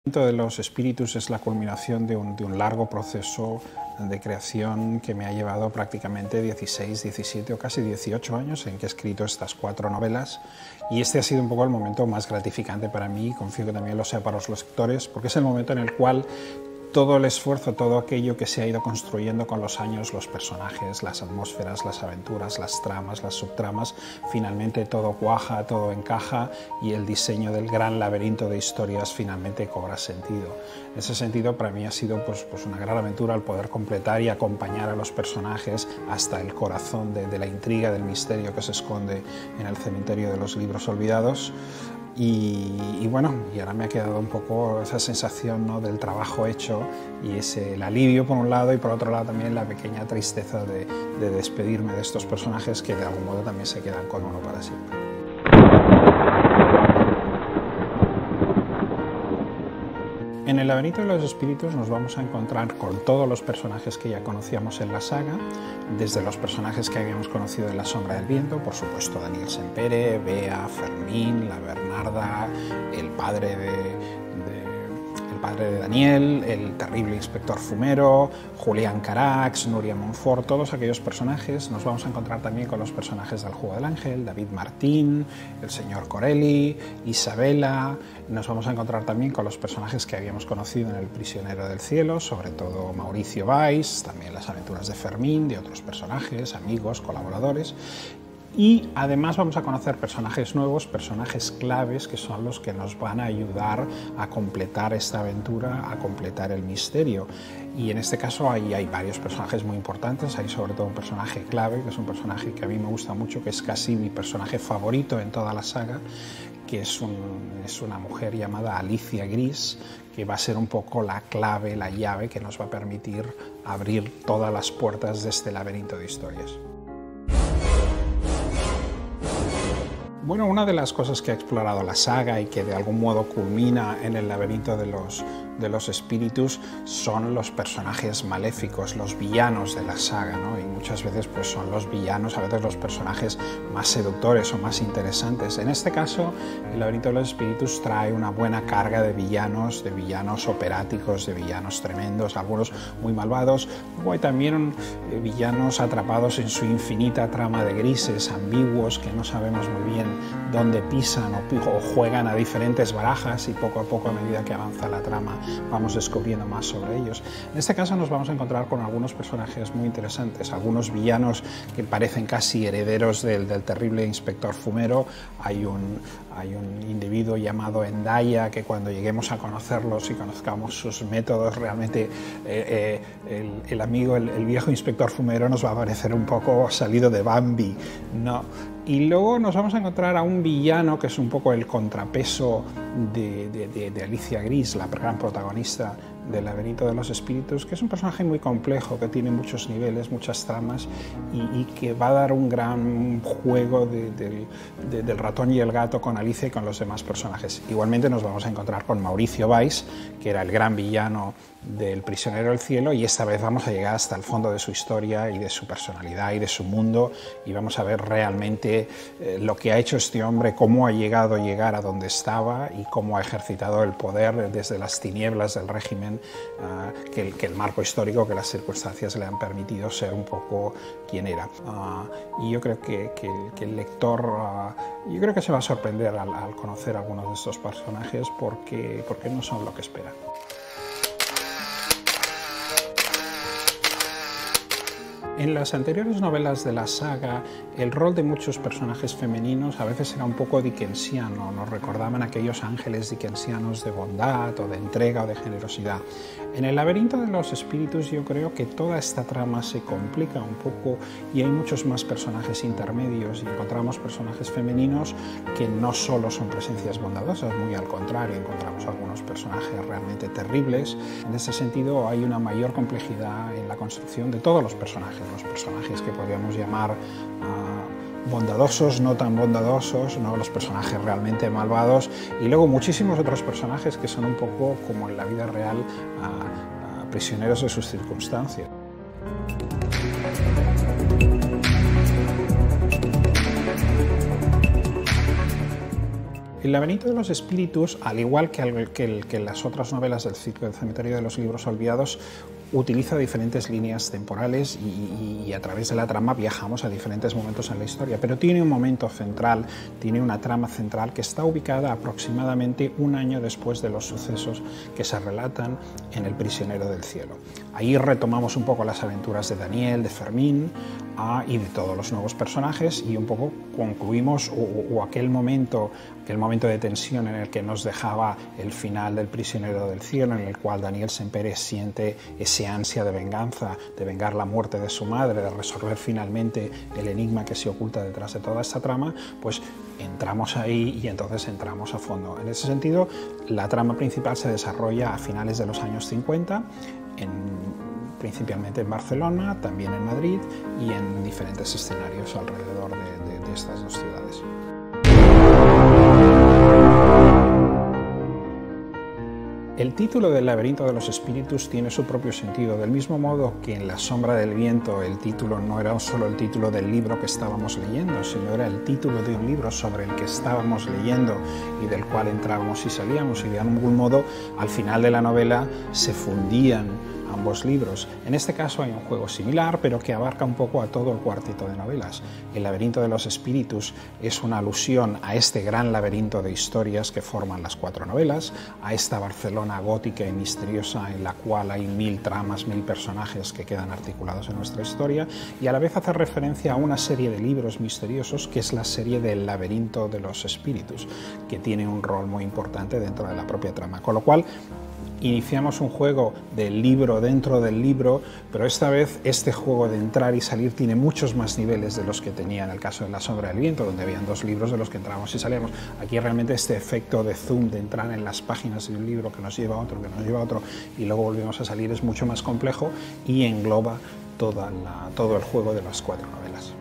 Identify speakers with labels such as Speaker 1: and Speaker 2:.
Speaker 1: De los espíritus es la culminación de un largo proceso de creación que me ha llevado prácticamente 16, 17 o casi 18 años en que he escrito estas 4 novelas, y este ha sido un poco el momento más gratificante para mí, y confío que también lo sea para los lectores, porque es el momento en el cual todo el esfuerzo, todo aquello que se ha ido construyendo con los años, los personajes, las atmósferas, las aventuras, las tramas, las subtramas, finalmente todo cuaja, todo encaja y el diseño del gran laberinto de historias finalmente cobra sentido. En ese sentido, para mí ha sido pues una gran aventura el poder completar y acompañar a los personajes hasta el corazón de la intriga, del misterio que se esconde en el cementerio de los libros olvidados. Y bueno, y ahora me ha quedado un poco esa sensación, ¿no?, del trabajo hecho, y el alivio por un lado, y por otro lado también la pequeña tristeza de despedirme de estos personajes que de algún modo también se quedan con uno para siempre. En el laberinto de los espíritus nos vamos a encontrar con todos los personajes que ya conocíamos en la saga, desde los personajes que habíamos conocido en La sombra del viento, por supuesto Daniel Sempere, Bea, Fermín, la Bernarda, el padre de Daniel, el terrible inspector Fumero, Julián Carax, Nuria Montfort, todos aquellos personajes. Nos vamos a encontrar también con los personajes del Juego del Ángel, David Martín, el señor Corelli, Isabela. Nos vamos a encontrar también con los personajes que habíamos conocido en El prisionero del cielo, sobre todo Mauricio Valls, también las aventuras de Fermín, de otros personajes, amigos, colaboradores. Y además vamos a conocer personajes nuevos, personajes claves, que son los que nos van a ayudar a completar esta aventura, a completar el misterio. Y en este caso hay varios personajes muy importantes. Hay sobre todo un personaje clave, que es un personaje que a mí me gusta mucho, que es casi mi personaje favorito en toda la saga, que es una mujer llamada Alicia Gris, que va a ser un poco la clave, la llave que nos va a permitir abrir todas las puertas de este laberinto de historias. Bueno, una de las cosas que ha explorado la saga y que de algún modo culmina en el laberinto de los espíritus son los personajes maléficos, los villanos de la saga, ¿no? Y muchas veces pues son los villanos, a veces los personajes más seductores o más interesantes. En este caso, el laberinto de los espíritus trae una buena carga de villanos operáticos, de villanos tremendos, algunos muy malvados. Luego hay también villanos atrapados en su infinita trama de grises, ambiguos, que no sabemos muy bien dónde pisan o juegan a diferentes barajas, y poco a poco, a medida que avanza la trama, vamos descubriendo más sobre ellos. En este caso nos vamos a encontrar con algunos personajes muy interesantes, algunos villanos que parecen casi herederos del terrible inspector Fumero. Hay un individuo llamado Endaya, que cuando lleguemos a conocerlos y conozcamos sus métodos, realmente el viejo inspector Fumero nos va a parecer un poco salido de Bambi, ¿no? Y luego nos vamos a encontrar a un villano que es un poco el contrapeso de Alicia Gris, la gran protagonista del laberinto de los espíritus, que es un personaje muy complejo, que tiene muchos niveles, muchas tramas, y que va a dar un gran juego del ratón y el gato con Alicia y con los demás personajes. Igualmente nos vamos a encontrar con Mauricio Valls, que era el gran villano del prisionero del cielo, y esta vez vamos a llegar hasta el fondo de su historia y de su personalidad y de su mundo, y vamos a ver realmente lo que ha hecho este hombre, cómo ha llegado a llegar a donde estaba y cómo ha ejercitado el poder desde las tinieblas del régimen, que el marco histórico, que las circunstancias le han permitido ser un poco quien era. Y yo creo que el lector yo creo que se va a sorprender al conocer algunos de estos personajes, porque no son lo que espera. En las anteriores novelas de la saga, el rol de muchos personajes femeninos a veces era un poco dickensiano, nos recordaban aquellos ángeles dickensianos de bondad o de entrega o de generosidad. En el laberinto de los espíritus yo creo que toda esta trama se complica un poco y hay muchos más personajes intermedios, y encontramos personajes femeninos que no solo son presencias bondadosas, muy al contrario, encontramos algunos personajes realmente terribles. En ese sentido hay una mayor complejidad en la construcción de todos los personajes que podríamos llamar bondadosos, no tan bondadosos, ¿no? Los personajes realmente malvados, y luego muchísimos otros personajes que son un poco como en la vida real, prisioneros de sus circunstancias. El laberinto de los espíritus, al igual que las otras novelas del ciclo del Cementerio de los Libros Olvidados, utiliza diferentes líneas temporales y a través de la trama viajamos a diferentes momentos en la historia, pero tiene un momento central, tiene una trama central que está ubicada aproximadamente un año después de los sucesos que se relatan en El prisionero del cielo. Ahí retomamos un poco las aventuras de Daniel, de Fermín y de todos los nuevos personajes, y un poco concluimos aquel momento de tensión en el que nos dejaba el final del prisionero del cielo, en el cual Daniel Semperé siente ese ansia de venganza, de vengar la muerte de su madre, de resolver finalmente el enigma que se oculta detrás de toda esta trama. Pues entramos ahí y entonces entramos a fondo. En ese sentido, la trama principal se desarrolla a finales de los años 50, principalmente en Barcelona, también en Madrid y en diferentes escenarios alrededor de estas dos ciudades. El título del Laberinto de los Espíritus tiene su propio sentido, del mismo modo que en La sombra del viento el título no era solo el título del libro que estábamos leyendo, sino era el título de un libro sobre el que estábamos leyendo y del cual entrábamos y salíamos, y de algún modo al final de la novela se fundían ambos libros. En este caso hay un juego similar, pero que abarca un poco a todo el cuarteto de novelas. El Laberinto de los Espíritus es una alusión a este gran laberinto de historias que forman las 4 novelas, a esta Barcelona gótica y misteriosa en la cual hay 1000 tramas, 1000 personajes que quedan articulados en nuestra historia, y a la vez hace referencia a una serie de libros misteriosos que es la serie del Laberinto de los Espíritus, que tiene un rol muy importante dentro de la propia trama. Con lo cual, iniciamos un juego del libro dentro del libro, pero esta vez este juego de entrar y salir tiene muchos más niveles de los que tenía en el caso de La sombra del viento, donde habían 2 libros de los que entrábamos y salíamos. Aquí realmente este efecto de zoom, de entrar en las páginas de un libro que nos lleva a otro, que nos lleva a otro, y luego volvemos a salir, es mucho más complejo y engloba todo el juego de las 4 novelas.